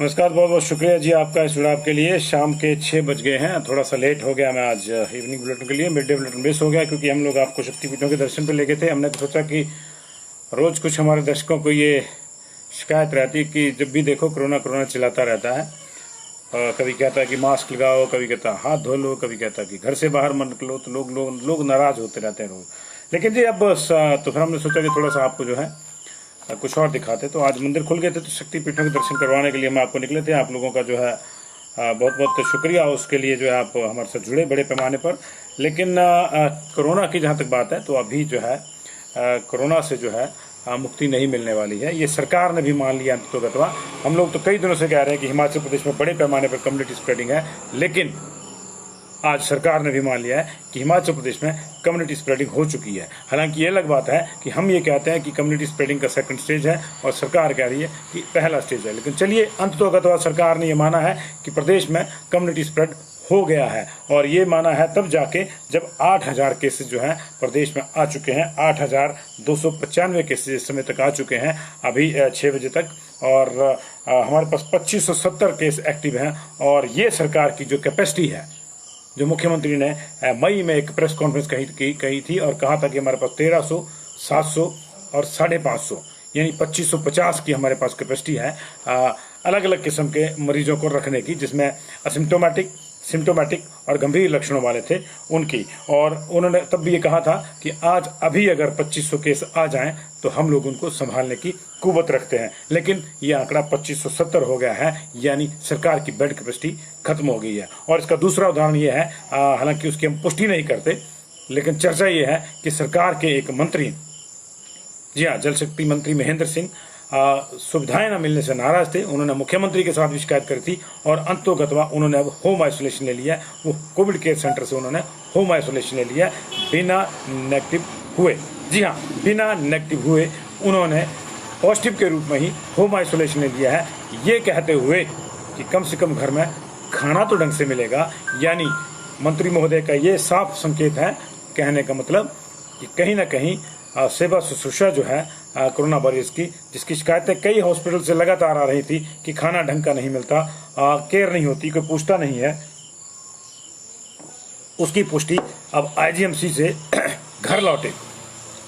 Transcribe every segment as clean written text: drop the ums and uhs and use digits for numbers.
नमस्कार, बहुत बहुत शुक्रिया जी आपका इस जुड़ाव के लिए। शाम के 6 बज गए हैं, थोड़ा सा लेट हो गया मैं आज इवनिंग बुलेटिन के लिए। मिड डे बुलेटिन मिस हो गया क्योंकि हम लोग आपको शक्तिपीठों के दर्शन पे ले गए थे। हमने तो सोचा कि रोज कुछ हमारे दर्शकों को ये शिकायत रहती कि जब भी देखो कोरोना कोरोना चिल्लाता रहता है। कभी कहता है कि मास्क लगाओ, कभी कहता है हाथ धो लो, कभी कहता है कि घर से बाहर मत निकलो, तो लोग नाराज होते रहते हैं रोज। लेकिन जी अब तो फिर हमने सोचा कि थोड़ा सा आपको जो है कुछ और दिखाते। तो आज मंदिर खुल गए थे तो शक्तिपीठों के दर्शन करवाने के लिए हम आपको निकले थे। आप लोगों का जो है बहुत बहुत शुक्रिया उसके लिए जो है आप हमारे साथ जुड़े बड़े पैमाने पर। लेकिन कोरोना की जहाँ तक बात है तो अभी जो है कोरोना से जो है मुक्ति नहीं मिलने वाली है। ये सरकार ने भी मान लिया अंततोगत्वा। हम लोग तो कई दिनों से कह रहे हैं कि हिमाचल प्रदेश में बड़े पैमाने पर कम्युनिटी स्प्रेडिंग है, लेकिन आज सरकार ने भी मान लिया है कि हिमाचल प्रदेश में कम्युनिटी स्प्रेडिंग हो चुकी है। हालांकि ये अलग बात है कि हम ये कहते हैं कि कम्युनिटी स्प्रेडिंग का सेकंड स्टेज है और सरकार कह रही है कि पहला स्टेज है। लेकिन चलिए, अंततोगत्वा सरकार ने ये माना है कि प्रदेश में कम्युनिटी स्प्रेड हो गया है, और ये माना है तब जाके जब 8,000 केसेस जो हैं प्रदेश में आ चुके हैं। 8,295 केसेस इस समय तक आ चुके हैं अभी 6 बजे तक, और हमारे पास 2570 केस एक्टिव हैं। और ये सरकार की जो कैपेसिटी है, जो मुख्यमंत्री ने मई में एक प्रेस कॉन्फ्रेंस कही थी और कहा था कि हमारे पास 1300, 700 और 550 यानी 2550 की हमारे पास कैपेसिटी है अलग अलग किस्म के मरीजों को रखने की, जिसमें असिम्टोमेटिक, सिम्टोमेटिक और गंभीर लक्षणों वाले थे उनकी। और उन्होंने तब भी ये कहा था कि आज अभी अगर 2500 केस आ जाएं तो हम लोग उनको संभालने की कुव्वत रखते हैं। लेकिन ये आंकड़ा 2570 हो गया है, यानी सरकार की बेड कैपेसिटी खत्म हो गई है। और इसका दूसरा उदाहरण ये है, हालांकि उसकी हम पुष्टि नहीं करते, लेकिन चर्चा ये है कि सरकार के एक मंत्री, जी हाँ, जल शक्ति मंत्री महेंद्र सिंह सुविधाएं न मिलने से नाराज थे। उन्होंने मुख्यमंत्री के साथ भी शिकायत करी थी और अंततोगत्वा उन्होंने अब होम आइसोलेशन ले लिया है। वो कोविड केयर सेंटर से उन्होंने होम आइसोलेशन ले लिया बिना नेगेटिव हुए। जी हाँ, बिना नेगेटिव हुए उन्होंने पॉजिटिव के रूप में ही होम आइसोलेशन ले लिया है, ये कहते हुए कि कम से कम घर में खाना तो ढंग से मिलेगा। यानी मंत्री महोदय का ये साफ संकेत है, कहने का मतलब कि कहीं ना कहीं सेवा शुश्रूषा जो है कोरोना वॉरियर्स की, जिसकी शिकायतें कई हॉस्पिटल से लगातार आ रही थी कि खाना ढंग का नहीं मिलता, केयर नहीं होती, कोई पूछता नहीं है, उसकी पुष्टि अब आईजीएमसी से घर लौटे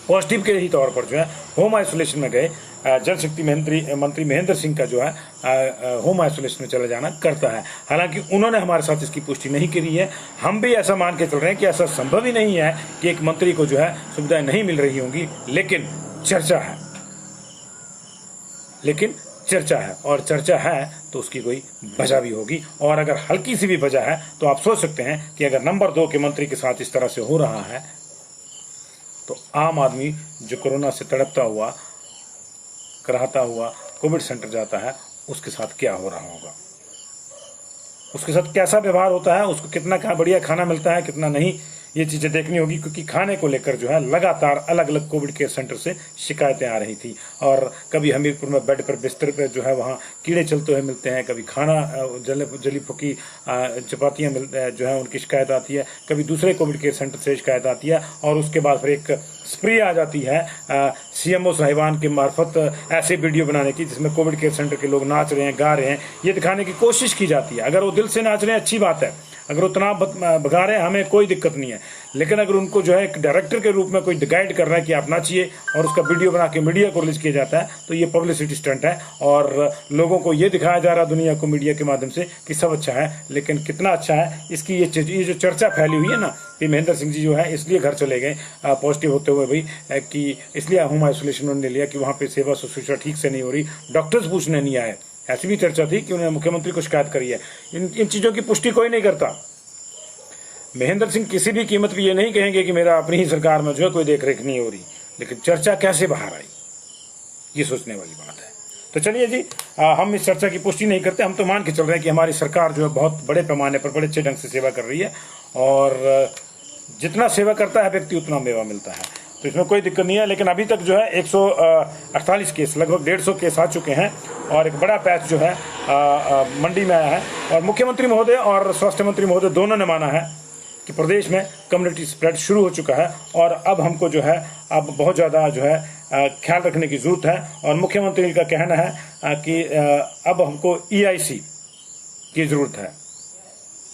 पॉजिटिव के ही तौर पर जो है होम आइसोलेशन में गए जल शक्ति मंत्री महेंद्र सिंह का जो है होम आइसोलेशन में चला जाना करता है। हालांकि उन्होंने हमारे साथ इसकी पुष्टि नहीं करी है। हम भी ऐसा मान के चल रहे हैं कि ऐसा संभव ही नहीं है कि एक मंत्री को जो है सुविधाएं नहीं मिल रही होंगी, लेकिन चर्चा है। और चर्चा है तो उसकी कोई वजह भी होगी, और अगर हल्की सी भी वजह है तो आप सोच सकते हैं कि अगर नंबर 2 के मंत्री के साथ इस तरह से हो रहा है तो आम आदमी जो कोरोना से तड़पता हुआ, कराहता हुआ कोविड सेंटर जाता है, उसके साथ क्या हो रहा होगा, उसके साथ कैसा व्यवहार होता है, उसको कितना बढ़िया खाना मिलता है, कितना नहीं, ये चीज़ें देखनी होगी। क्योंकि खाने को लेकर जो है लगातार अलग अलग कोविड केयर सेंटर से शिकायतें आ रही थी, और कभी हमीरपुर में बेड पर बिस्तर पर जो है वहाँ कीड़े चलते हुए मिलते हैं, कभी खाना जली फुकी चपातियाँ जो है उनकी शिकायत आती है, कभी दूसरे कोविड केयर सेंटर से शिकायत आती है, और उसके बाद फिर एक स्प्रे आ जाती है सीएमओ साहिबान के मार्फत ऐसे वीडियो बनाने की जिसमें कोविड केयर सेंटर के लोग नाच रहे हैं, गा रहे हैं, ये दिखाने की कोशिश की जाती है। अगर वो दिल से नाच रहे हैं अच्छी बात है, अगर वो तनाव भगा रहे हैं हमें कोई दिक्कत नहीं है, लेकिन अगर उनको जो है एक डायरेक्टर के रूप में कोई गाइड कर रहा है कि आप नाचिए और उसका वीडियो बना के मीडिया को रिलीज किया जाता है, तो ये पब्लिसिटी स्टंट है और लोगों को ये दिखाया जा रहा है दुनिया को मीडिया के माध्यम से कि सब अच्छा है। लेकिन कितना अच्छा है इसकी ये जो चर्चा फैली हुई है ना कि महेंद्र सिंह जी जो है इसलिए घर चले गए पॉजिटिव होते हुए भाई, कि इसलिए होम आइसोलेशन उन्होंने लिया कि वहाँ पे सेवा शुश्रूषा ठीक से नहीं हो रही, डॉक्टर्स पूछने नहीं आए। ऐसी भी चर्चा थी कि उन्होंने मुख्यमंत्री को शिकायत करी है। इन चीज़ों की पुष्टि कोई नहीं करता। महेंद्र सिंह किसी भी कीमत पर ये नहीं कहेंगे कि मेरा अपनी ही सरकार में जो है कोई देख रेख नहीं हो रही, लेकिन चर्चा कैसे बाहर आई ये सोचने वाली बात है। तो चलिए जी, हम इस चर्चा की पुष्टि नहीं करते, हम तो मान के चल रहे हैं कि हमारी सरकार जो है बहुत बड़े पैमाने पर बड़े अच्छे ढंग से सेवा कर रही है, और जितना सेवा करता है व्यक्ति उतना मेवा मिलता है, तो इसमें कोई दिक्कत नहीं है। लेकिन अभी तक जो है 148 केस, लगभग 150 केस आ चुके हैं, और एक बड़ा पैच जो है मंडी में आया है, और मुख्यमंत्री महोदय और स्वास्थ्य मंत्री महोदय दोनों ने माना है कि प्रदेश में कम्युनिटी स्प्रेड शुरू हो चुका है, और अब हमको जो है अब बहुत ज़्यादा जो है ख्याल रखने की जरूरत है। और मुख्यमंत्री का कहना है कि अब हमको EIC की जरूरत है।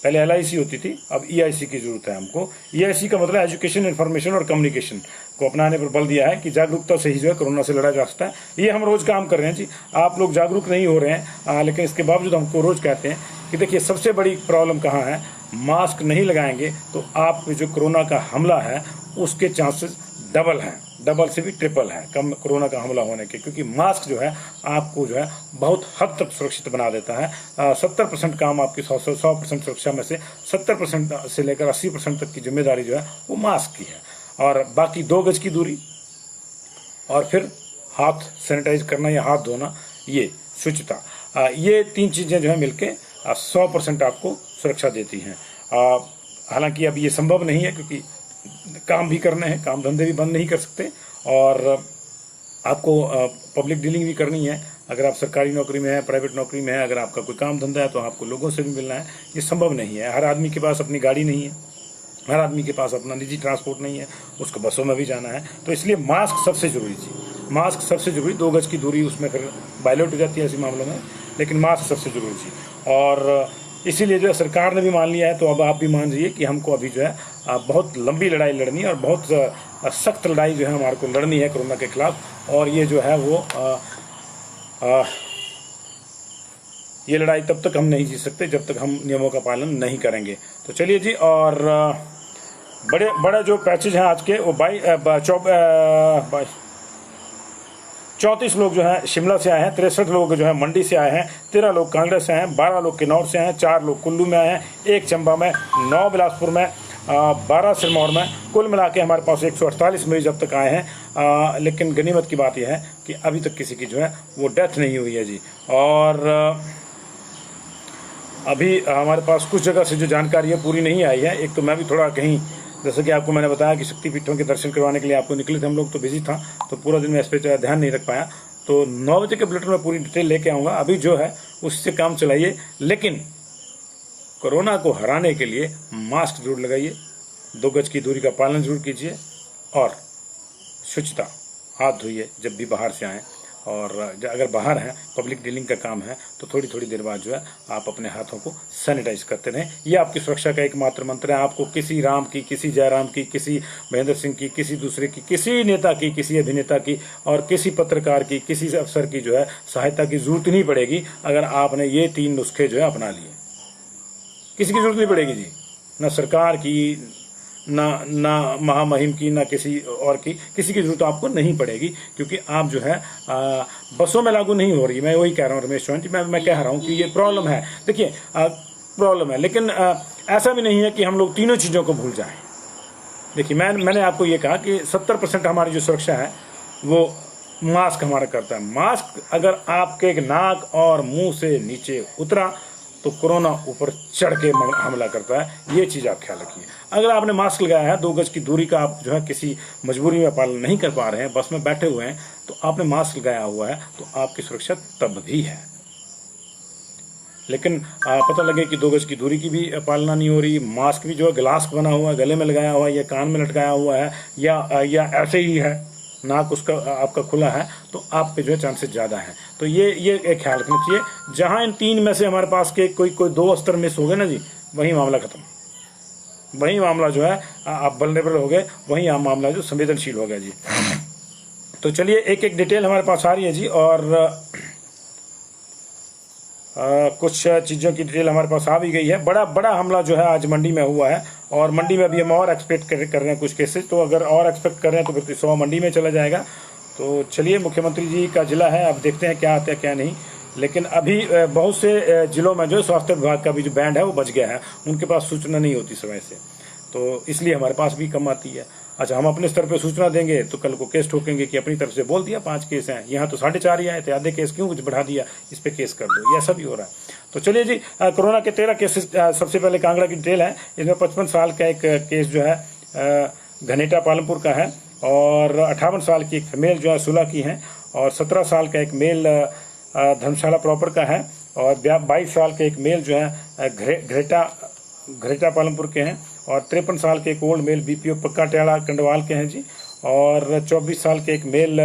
पहले LIC होती थी, अब EIC की जरूरत है हमको। EIC का मतलब एजुकेशन, इन्फॉर्मेशन और कम्युनिकेशन को अपनाने पर बल दिया है कि जागरूकता से ही जो है कोरोना से लड़ा जा सकता है। ये हम रोज काम कर रहे हैं जी। आप लोग जागरूक नहीं हो रहे हैं, लेकिन इसके बावजूद हमको रोज कहते हैं कि देखिए सबसे बड़ी प्रॉब्लम कहाँ है, मास्क नहीं लगाएंगे तो आप जो कोरोना का हमला है उसके चांसेस डबल हैं, डबल से भी ट्रिपल है कम कोरोना का हमला होने के, क्योंकि मास्क जो है आपको जो है बहुत हद तक सुरक्षित बना देता है। 70% काम आपकी 100% सुरक्षा में से 70% से लेकर 80% तक की जिम्मेदारी जो है वो मास्क की है। और बाकी 2 गज की दूरी और फिर हाथ सैनिटाइज करना या हाथ धोना, ये शुचिता, ये 3 चीज़ें जो है मिलके 100% आपको सुरक्षा देती हैं। हालांकि अब ये संभव नहीं है क्योंकि काम भी करने हैं, काम धंधे भी बंद नहीं कर सकते और आपको पब्लिक डीलिंग भी करनी है। अगर आप सरकारी नौकरी में है, प्राइवेट नौकरी में है, अगर आपका कोई काम धंधा है तो आपको लोगों से भी मिलना है। ये संभव नहीं है। हर आदमी के पास अपनी गाड़ी नहीं है, हर आदमी के पास अपना निजी ट्रांसपोर्ट नहीं है, उसको बसों में भी जाना है। तो इसलिए मास्क सबसे जरूरी चीज़, मास्क सबसे जरूरी। 2 गज की दूरी उसमें फिर वायलेट हो जाती है ऐसे मामलों में, लेकिन मास्क सबसे जरूरी चीज़। और इसीलिए जो है सरकार ने भी मान लिया है, तो अब आप भी मान लीजिए कि हमको अभी जो है बहुत लंबी लड़ाई लड़नी है और बहुत सख्त लड़ाई जो है हमारे को लड़नी है कोरोना के खिलाफ। और ये जो है वो ये लड़ाई तब तक हम नहीं जीत सकते जब तक हम नियमों का पालन नहीं करेंगे। तो चलिए जी। और बड़े जो पैचेज हैं आज के वो 34 लोग जो हैं शिमला से आए हैं, 63 लोग जो हैं मंडी से आए हैं, 13 लोग कांगड़ा से आए हैं, 12 लोग किन्नौर से आए हैं, 4 लोग कुल्लू में आए हैं, 1 चंबा में, 9 बिलासपुर में, 12 सिरमौर में। कुल मिला के हमारे पास 148 मरीज अब तक आए हैं। लेकिन गनीमत की बात यह है कि अभी तक किसी की जो है वो डेथ नहीं हुई है जी। और अभी हमारे पास कुछ जगह से जो जानकारी है पूरी नहीं आई है। एक तो मैं भी थोड़ा कहीं, जैसे कि आपको मैंने बताया कि शक्तिपीठों के दर्शन करवाने के लिए आपको निकले थे हम लोग, तो बिजी था तो पूरा दिन मैं इस पर ध्यान नहीं रख पाया। तो 9 बजे के बुलेटिन में पूरी डिटेल लेके आऊँगा। अभी जो है उससे काम चलाइए, लेकिन कोरोना को हराने के लिए मास्क जरूर लगाइए, 2 गज की दूरी का पालन जरूर कीजिए और शुचिता, हाथ धोइए जब भी बाहर से आएँ। और अगर बाहर हैं, पब्लिक डीलिंग का काम है, तो थोड़ी थोड़ी देर बाद जो है आप अपने हाथों को सैनिटाइज करते रहें। ये आपकी सुरक्षा का एकमात्र मंत्र है। आपको किसी राम की, किसी जयराम की, किसी महेंद्र सिंह की, किसी दूसरे की, किसी नेता की, किसी अभिनेता की और किसी पत्रकार की, किसी अफसर की जो है सहायता की जरूरत नहीं पड़ेगी अगर आपने ये 3 नुस्खे जो है अपना लिए। किसी की जरूरत नहीं पड़ेगी जी, ना सरकार की, ना महामहिम की, ना किसी और की, किसी की जरूरत आपको नहीं पड़ेगी, क्योंकि आप जो है बसों में लागू नहीं हो रही। मैं वही कह रहा हूँ रमेश चौहान जी, मैं कह रहा हूँ कि ये प्रॉब्लम है। देखिए प्रॉब्लम है, लेकिन ऐसा भी नहीं है कि हम लोग तीनों चीज़ों को भूल जाएं। देखिए मैंने आपको ये कहा कि 70% हमारी जो सुरक्षा है वो मास्क हमारा करता है। मास्क अगर आपके नाक और मुंह से नीचे उतरा तो कोरोना ऊपर चढ़ के हमला करता है। ये चीज़ आप ख्याल रखिए। अगर आपने मास्क लगाया है, 2 गज की दूरी का आप जो है किसी मजबूरी में पालन नहीं कर पा रहे हैं, बस में बैठे हुए हैं, तो आपने मास्क लगाया हुआ है तो आपकी सुरक्षा तब भी है। लेकिन पता लगे कि 2 गज की दूरी की भी पालना नहीं हो रही, मास्क भी जो है ग्लास बना हुआ है, गले में लगाया हुआ है या कान में लटकाया हुआ है या ऐसे ही है, नाक उसका आपका खुला है, तो आप पे जो है चांसेस ज़्यादा हैं। तो ये एक ख्याल रखना चाहिए। जहां इन 3 में से हमारे पास के कोई 2 स्तर मिस हो गए ना जी, वही मामला खत्म, वही मामला जो है आप वल्नरेबल हो गए, वही आप मामला जो संवेदनशील हो गया जी। तो चलिए एक डिटेल हमारे पास आ रही है जी। और कुछ चीज़ों की डिटेल हमारे पास आ भी गई है। बड़ा हमला जो है आज मंडी में हुआ है और मंडी में अभी हम और एक्सपेक्ट कर रहे हैं कुछ केसेस। तो अगर और एक्सपेक्ट कर रहे हैं तो फिर 100 मंडी में चला जाएगा। तो चलिए, मुख्यमंत्री जी का जिला है, अब देखते हैं क्या आता है क्या नहीं। लेकिन अभी बहुत से जिलों में जो स्वास्थ्य विभाग का भी जो बैंड है वो बच गया है, उनके पास सूचना नहीं होती समय से, तो इसलिए हमारे पास भी कम आती है। अच्छा, हम अपने स्तर पे सूचना देंगे तो कल को केस ठोकेंगे कि अपनी तरफ से बोल दिया 5 केस हैं, यहाँ तो 4.5 ही आए थे, आधे केस क्यों कुछ बढ़ा दिया, इस पे केस कर दो, ये ऐसा भी हो रहा है। तो चलिए जी, कोरोना के 13 केसेस। सबसे पहले कांगड़ा की डिटेल है। इसमें 55 साल का एक केस जो है घनेटा पालमपुर का है और 58 साल की एक फीमेल जो है सुलह की है और 17 साल का एक मेल धर्मशाला प्रॉपर का है और 22 साल का एक मेल जो है घरेटा पालमपुर के हैं और 53 साल के एक ओल्ड मेल BPO पक्का टेड़ा कंडवाल के हैं जी और 24 साल के एक मेल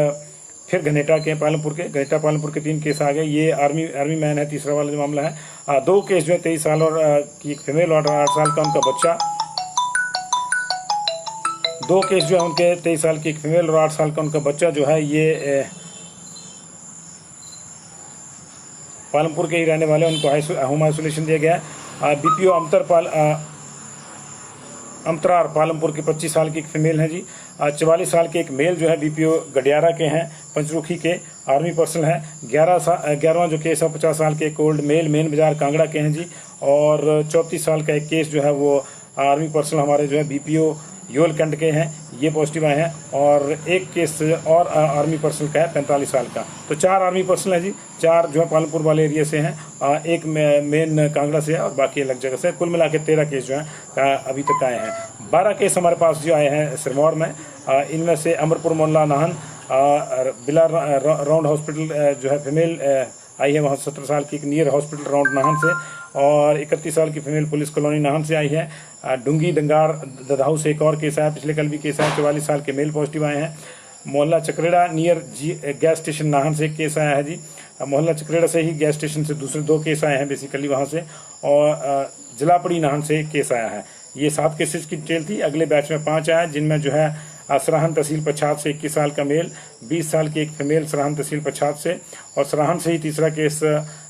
फिर घनेटा के घनेटा पालमपुर के 3 केस आ गए। ये आर्मी मैन है, तीसरा वाला जो मामला है। 2 केस जो है 23 साल और की एक फीमेल और 8 साल का उनका बच्चा। 2 केस जो है उनके 23 साल की एक फीमेल और 8 साल का उनका बच्चा जो है ये पालमपुर के ही रहने वाले, उनको होम आइसोलेशन दिया गया है। बीपीओ अमतरार पालमपुर के 25 साल की एक फीमेल है जी। 44 साल के एक मेल जो है बीपीओ गडियारा के हैं, पंचरुखी के, आर्मी पर्सनल है। 11वां जो केस है 50 साल के एक ओल्ड मेल मेन बाजार कांगड़ा के हैं जी। और 34 साल का एक केस जो है वो आर्मी पर्सनल हमारे जो है बीपीओ योलकंड के हैं, ये पॉजिटिव आए हैं। और एक केस और आर्मी पर्सनल का है 45 साल का। तो 4 आर्मी पर्सनल है जी, 4 जो है पालमपुर वाले एरिया से हैं, एक मेन कांगड़ा से है और बाकी अलग जगह से। कुल मिला के 13 केस जो हैं अभी तक आए हैं। 12 केस हमारे पास जो आए हैं सिरमौर में। इनमें से अमरपुर मोहल्ला नाहन बिला राउंड हॉस्पिटल जो है फीमेल आई है, वहाँ 17 साल की एक नियर हॉस्पिटल राउंड नाहन से। और 31 साल की फीमेल पुलिस कॉलोनी नाहन से आई है। डुंगी दंगार ददाहू से एक और केस आया, पिछले कल भी केस आया। 44 साल के मेल पॉजिटिव आए हैं। मोहल्ला चकरेड़ा नियर गैस स्टेशन नाहन से एक केस आया है जी। मोहल्ला चकरेड़ा से ही गैस स्टेशन से दूसरे 2 केस आए हैं बेसिकली वहाँ से। और जिलापड़ी नाहन से एक केस आया है। ये 7 केसेज की डिटेल थी। अगले बैच में 5 आया, जिनमें जो है सराहन तहसील पछात से 21 साल का मेल, 20 साल की एक फीमेल सराहन तहसील पछात से। और सराहन से ही तीसरा केस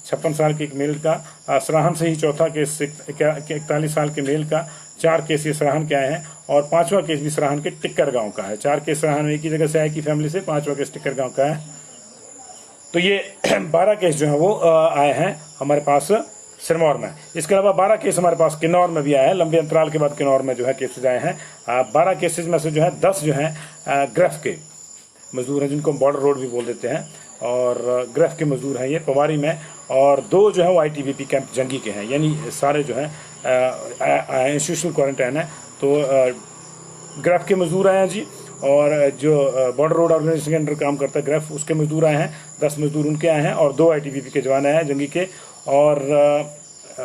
56 साल की एक मेल का। सराहन से ही चौथा केस 41 साल के मेल का। 4 केस ये सराहन के आए हैं। और 5वां केस भी सराहन के टिक्कर गांव का है। 4 केस सराहन एक ही जगह से आए की फैमिली से, 5वां केस टिक्कर गांव का है। तो ये 12 केस जो है वो आए हैं हमारे पास सिरमौर में। इसके अलावा 12 केस हमारे पास किन्नौर में भी आए हैं। लंबे अंतराल के बाद किन्नौर में जो है केसेज आए हैं। 12 केसेज में से जो है 10 जो हैं ग्रफ के मजदूर हैं, जिनको बॉर्डर रोड भी बोल देते हैं। और ग्रफ के मजदूर हैं ये पवारी में। और 2 जो है वो ITBP कैंप जंगी के हैं, यानी सारे जो हैं इंस्टीट्यूशनल क्वारंटाइन है। तो ग्रफ के मजदूर आए हैं जी। और जो बॉर्डर रोड ऑर्गेनाइजेशन के अंडर काम करता है ग्रफ, उसके मजदूर आए हैं। 10 मजदूर उनके आए हैं और 2 ITBP के जवान आए हैं जंगी के। और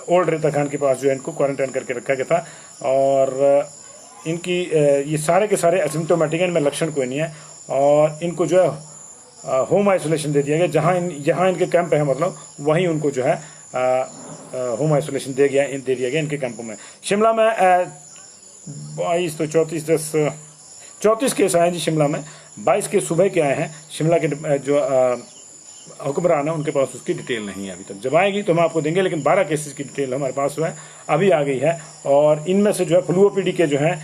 ओल्ड रेता खान के पास जो है इनको क्वारंटाइन करके रखा गया था। और इनकी ये सारे के सारे एसिम्टोमेटिक हैं, इनमें लक्षण कोई नहीं है। और इनको जो है होम आइसोलेशन दे दिया गया। जहाँ इनके कैंप है मतलब वहीं उनको जो है होम आइसोलेशन दे दिया गया इनके कैंपों में। शिमला में 22 तो 34 केस आए जी शिमला में। 22 के सुबह के आए हैं। शिमला के जो हुक्मरान है उनके पास उसकी डिटेल नहीं है अभी तक। जब आएगी तो हम आपको देंगे, लेकिन 12 केसेस की डिटेल हमारे पास जो है अभी आ गई है। और इनमें से जो है फ्लू OPD के जो हैं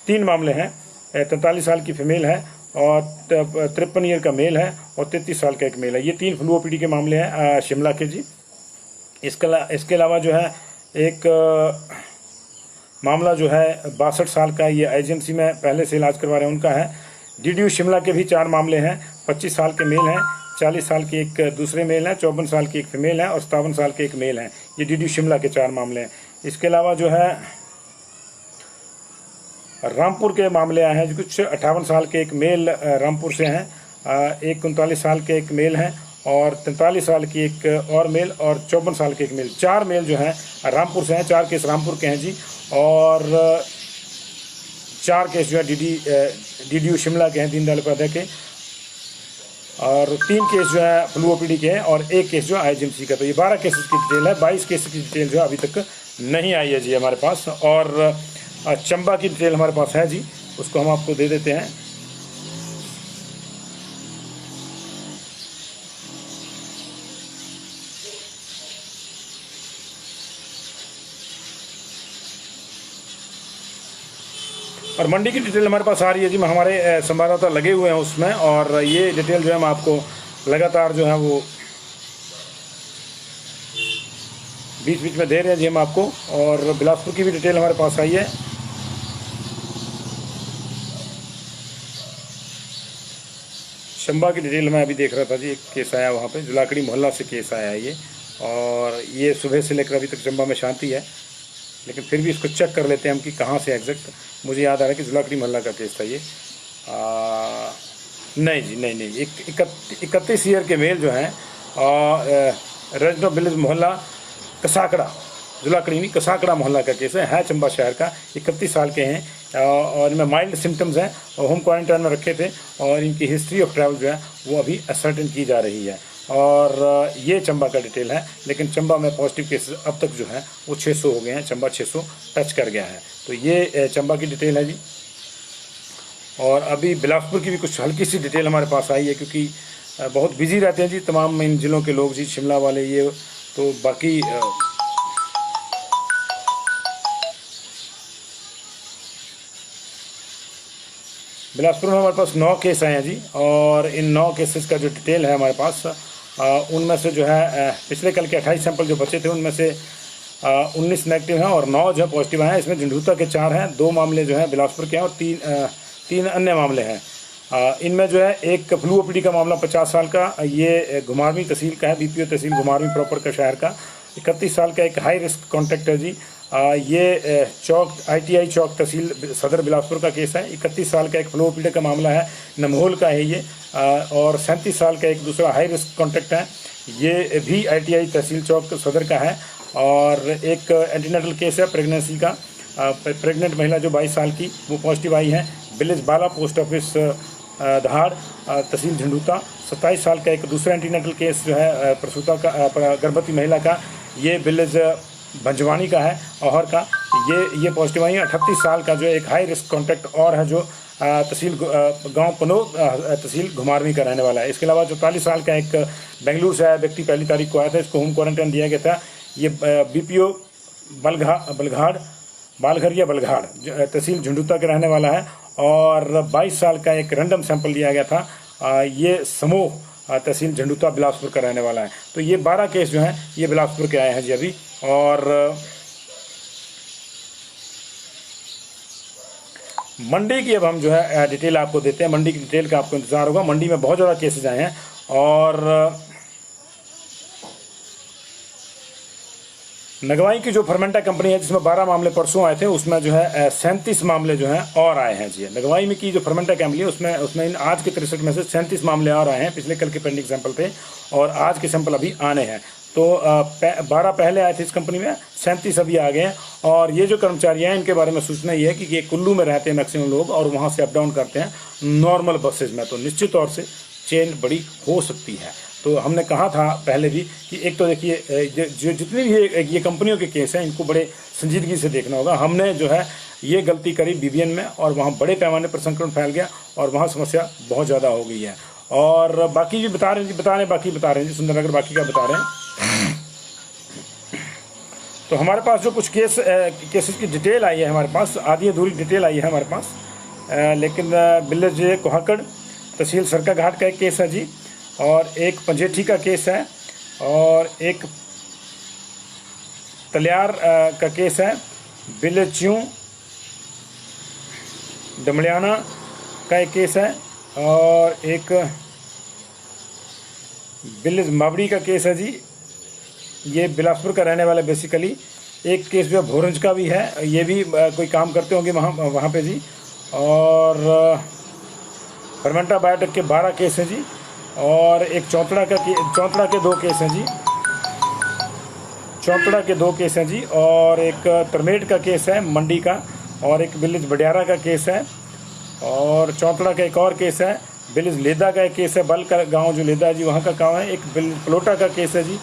3 मामले हैं। 43 साल की फीमेल है और 53 ईयर का मेल है और 33 साल का एक मेल है। ये 3 फ्लू OPD के मामले हैं शिमला के जी। इसके अलावा जो है एक मामला जो है 62 साल का, ये एजेंसी में पहले से इलाज करवा रहे हैं, उनका है। DDU शिमला के भी 4 मामले हैं। 25 साल के मेल हैं, 40 साल की एक दूसरे मेल हैं, 54 साल की एक फीमेल है और 57 साल के एक मेल हैं। ये DDU शिमला के 4 मामले हैं। इसके अलावा जो है रामपुर के मामले आए हैं। कुछ 58 साल के एक मेल रामपुर से हैं, एक 39 साल के एक मेल हैं और 43 साल की एक और मेल और 54 साल के एक मेल। 4 मेल जो हैं रामपुर से हैं। 4 केस रामपुर के हैं जी। और 4 केस जो है DDU शिमला के हैं, दीनदयाल उपाध्याय के। और 3 केस जो है फ्लू OPD के हैं और 1 केस जो है IGMC का। तो ये 12 केसेस की डिटेल है। 22 केसेस की डिटेल जो है अभी तक नहीं आई है जी हमारे पास। और चंबा की डिटेल हमारे पास है जी, उसको हम आपको दे देते हैं। और मंडी की डिटेल हमारे पास आ रही है जी। हमारे संवाददाता लगे हुए हैं उसमें। और ये डिटेल जो है हम आपको लगातार जो है वो बीच में दे रहे हैं जी हम आपको। और बिलासपुर की भी डिटेल हमारे पास आई है। चंबा की डिटेल मैं अभी देख रहा था जी। एक केस आया वहाँ पे, जुलाकड़ी मोहल्ला से केस आया है ये। और ये सुबह से लेकर अभी तक चंबा में शांति है, लेकिन फिर भी इसको चेक कर लेते हैं हम कि कहाँ से एग्जैक्ट। मुझे याद आ रहा है कि जुलाकड़ी मोहल्ला का केस था ये। नहीं जी, नहीं 31 ईयर के मेल जो हैं रजनो विलेज मोहल्ला कसाकड़ा जुलाकड़ीनी कसाकड़ा मोहल्ला का केस है चंबा शहर का। 31 साल के हैं और इनमें माइल्ड सिम्टम्स हैं और होम क्वारंटाइन में रखे थे और इनकी हिस्ट्री ऑफ ट्रैवल जो है वो अभी असर्टेन की जा रही है। और ये चंबा का डिटेल है, लेकिन चंबा में पॉजिटिव केसेस अब तक जो है वो 600 हो गए हैं, चंबा 600 टच कर गया है। तो ये चंबा की डिटेल है जी। और अभी बिलासपुर की भी कुछ हल्की सी डिटेल हमारे पास आई है, क्योंकि बहुत बिजी रहते हैं जी तमाम इन ज़िलों के लोग जी, शिमला वाले ये। तो बाकी बिलासपुर में हमारे पास 9 केस आए हैं जी। और इन 9 केसेस का जो डिटेल है हमारे पास, उनमें से जो है पिछले कल के 28 सैंपल जो बचे थे उनमें से 19 नेगेटिव हैं और 9 जो है पॉजिटिव हैं। इसमें झंडूता के 4 हैं, 2 मामले जो हैं बिलासपुर के हैं और 3 अन्य मामले हैं। इनमें जो है एक फ्लू ओपीडी का मामला 50 साल का, ये घुमारवीं तहसील का है, बीपीओ तहसील घुमारवीं प्रॉपर का शहर का। 31 साल का एक हाई रिस्क कॉन्टैक्ट है जी। ये चौक ITI चौक तहसील सदर बिलासपुर का केस है। 31 साल का एक फ्लू ओपीडी का मामला है, नमहोल का है ये। और 37 साल का एक दूसरा हाई रिस्क कॉन्टैक्ट है, ये भी ITI तहसील चौक सदर का है। और एक एंटीनेटल केस है प्रेगनेंसी का, प्रेग्नेंट महिला जो 22 साल की वो पॉजिटिव आई है। विलेज बाला पोस्ट ऑफिस धाड़ तहसील झंडूता। 27 साल का एक दूसरा एंटीनेटल केस जो है प्रसूता का, गर्भवती महिला का, ये विलेज भंजवानी का है औहर का, ये पॉजिटिव आई है। 38 साल का जो एक हाई रिस्क कॉन्टैक्ट और है जो तहसील गांव पनो तहसील घुमारवीं का रहने वाला है। इसके अलावा 44 साल का एक बेंगलुरु से आया व्यक्ति 1 तारीख को आया था, इसको होम क्वारंटाइन दिया गया था। ये BPO बालघर या बलघाड़ तहसील झंडूता के रहने वाला है। और 22 साल का एक रैंडम सैंपल लिया गया था, ये समूह तहसील झंडूता बिलासपुर का रहने वाला है। तो ये 12 केस जो हैं ये बिलासपुर के आए हैं जी अभी। और मंडी की अब हम जो है डिटेल आपको देते हैं। मंडी की डिटेल का आपको इंतजार होगा। मंडी में बहुत ज़्यादा केसेज आए हैं और नगवाई की जो फर्मेंटा कंपनी है जिसमें 12 मामले परसों आए थे, उसमें जो है 37 मामले जो हैं और आए हैं जी। नगवाई में की जो फर्मेंटा कंपनी है उसमें इन आज के 63 में से 37 मामले और आए हैं। पिछले कल के पेंडिंग सैंपल थे और आज के सैंपल अभी आने हैं। तो 12 पहले आए थे इस कंपनी में, 37 अभी आ गए हैं। और ये जो कर्मचारी हैं इनके बारे में सूचना ये है कि ये कुल्लू में रहते हैं मैक्सिमम लोग और वहाँ से अप डाउन करते हैं नॉर्मल बसेज में। तो निश्चित तौर से चेन बड़ी हो सकती है। तो हमने कहा था पहले भी कि एक तो देखिए जो जितनी भी ये कंपनियों के केस हैं इनको बड़े संजीदगी से देखना होगा। हमने जो है ये गलती करी BBN में और वहाँ बड़े पैमाने पर संक्रमण फैल गया और वहाँ समस्या बहुत ज़्यादा हो गई है। और बाकी भी बता रहे हैं जी सुंदरनगर बाकी का बता रहे हैं। तो हमारे पास जो कुछ केसेस की डिटेल आई है, हमारे पास आधी अधूरी डिटेल आई है हमारे पास, लेकिन विलेज कोहाकड़ तहसील सरका घाट का एक केस है जी। और एक पंजेठी का केस है और एक तलियार का केस है। विलेज च्यूं डमड़ियाना का एक केस है और एक विलेज मावड़ी का केस है जी। ये बिलासपुर का रहने वाला बेसिकली। एक केस जो है भोरंज का भी है, ये भी कोई काम करते होंगे वहाँ पे जी। और फर्मेंटा बायोटेक के 12 केस हैं जी। और एक चौंतड़ा के 2 केस हैं जी। चौंतड़ा के 2 केस हैं जी। और एक तरमेट का केस है मंडी का और एक विलेज बडियारा का केस है। और चौंतड़ा का एक और केस है। विलेज लेदा का एक केस है, बल का गांव जो लेदा है जी वहाँ का गाँव है। एक विलेज पलोटा का केस है जी।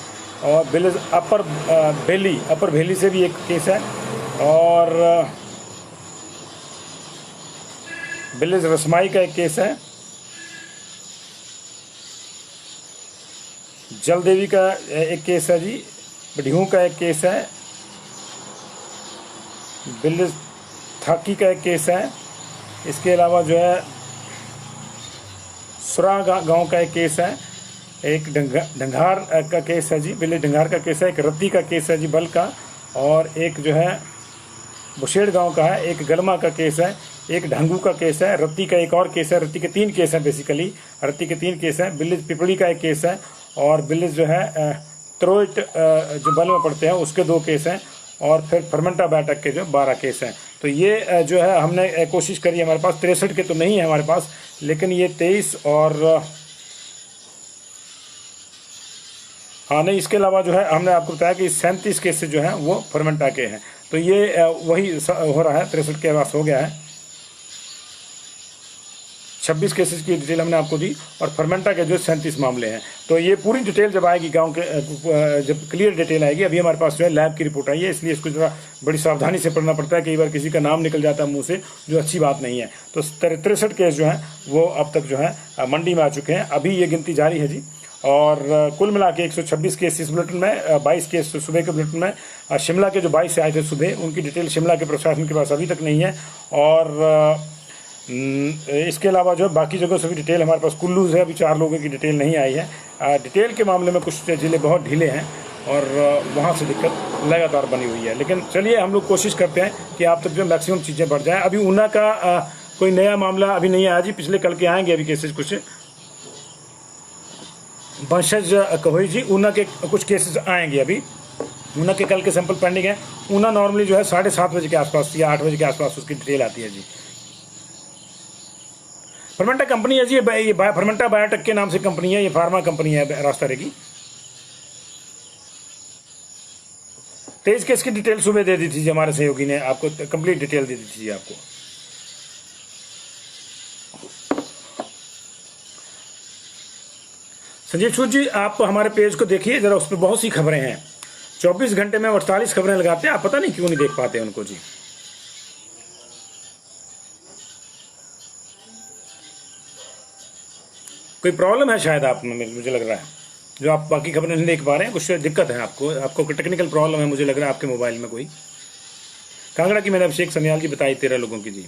और विलेज अपर भेली से भी एक केस है। और विलेज रसमाई का एक केस है। जल देवी का एक केस है जी। बढियों का एक केस है। विलेज थाकी का एक केस है। इसके अलावा जो है सुरा गांव का एक केस है। एक ढंगार का केस है जी, विलेज ढंगार का केस है। एक रत्ती का केस है जी बल का। और एक जो है बुशेड़ गांव का है। एक गलमा का केस है। एक ढांगू का केस है। रत्ती का एक और केस है। रत्ती के 3 केस हैं बेसिकली, रत्ती के 3 केस हैं। विलेज पिपड़ी का एक केस है। और विलेज जो है त्रोइट जो बल में पड़ते हैं उसके 2 केस हैं। और फिर फर्मेंटा बायोटेक के जो 12 केस हैं। तो ये जो है हमने कोशिश करी, हमारे पास 63 के तो नहीं है हमारे पास, लेकिन ये 23 और हाँ नहीं, इसके अलावा जो है हमने आपको बताया कि 37 केसेस जो हैं वो फर्मेंटा के हैं। तो ये वही हो रहा है, 63 के पास हो गया है। 26 केसेस की डिटेल हमने आपको दी और फर्मेंटा के जो 37 मामले हैं। तो ये पूरी डिटेल जब आएगी गांव के, जब क्लियर डिटेल आएगी, अभी हमारे पास जो है लैब की रिपोर्ट आई है, इसलिए इसको जरा बड़ी सावधानी से पढ़ना पड़ता है। कई बार किसी का नाम निकल जाता है मुंह से, जो अच्छी बात नहीं है। तो 63 केस जो हैं वो अब तक जो है मंडी में आ चुके हैं। अभी ये गिनती जारी है जी। और कुल मिला के 126 केस इस बुलेटिन में, 22 केस सुबह के बुलेटिन में। शिमला के जो 22 आए थे सुबह, उनकी डिटेल शिमला के प्रशासन के पास अभी तक नहीं है। और इसके अलावा जो बाकी जगहों से भी डिटेल हमारे पास, कुल्लू से अभी 4 लोगों की डिटेल नहीं आई है। डिटेल के मामले में कुछ ज़िले बहुत ढीले हैं और वहाँ से दिक्कत लगातार बनी हुई है। लेकिन चलिए हम लोग कोशिश करते हैं कि आप तक जो मैक्सिमम चीज़ें बढ़ जाएँ। अभी ऊना का कोई नया मामला अभी नहीं आया जी, पिछले कल के आएंगे अभी केसेज कुछ। बंशज कहोई जी, ऊना के कुछ केसेस आएंगे अभी। ऊना के कल के सैंपल पेंडिंग है। ऊना नॉर्मली जो है 7:30 बजे के आसपास या 8 बजे के आसपास उसकी डिटेल आती है जी। फर्मेंटा कंपनी है जी, ये फर्मेंटा बायोटेक के नाम से कंपनी है, ये फार्मा कंपनी है रास्तारे की। 23 केस की डिटेल सुबह दे दी थी जी, हमारे सहयोगी ने आपको कंप्लीट डिटेल दे दी थी जी आपको। संजीव सूद जी, आप हमारे पेज को देखिए जरा, उस पर बहुत सी खबरें हैं। 24 घंटे में 48 खबरें लगाते हैं, आप पता नहीं क्यों नहीं देख पाते उनको जी। कोई प्रॉब्लम है शायद आप में, मुझे लग रहा है, जो आप बाकी खबरें नहीं देख पा रहे हैं। कुछ दिक्कत है आपको कोई टेक्निकल प्रॉब्लम है मुझे लग रहा है आपके मोबाइल में कोई। कांगड़ा की मैंने अभिषेक सन्याल जी बताई 13 लोगों की जी।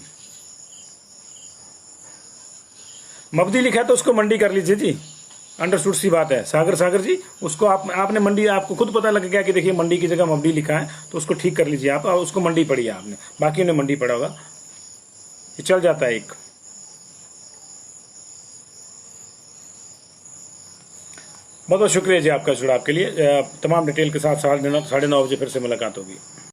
मबदी लिखा है तो उसको मंडी कर लीजिए जी, अंडरस्टूड सी बात है। सागर जी, उसको आपने मंडी, आपको खुद पता लग गया कि देखिए मंडी की जगह मबदी लिखा है, तो उसको ठीक कर लीजिए आप। उसको मंडी पढ़ी है आपने, बाकी ने मंडी पढ़ा होगा, ये चल जाता है एक। बहुत बहुत शुक्रिया जी आपका जुड़ाव के लिए। तमाम डिटेल के साथ 9:30 बजे फिर से मुलाकात होगी।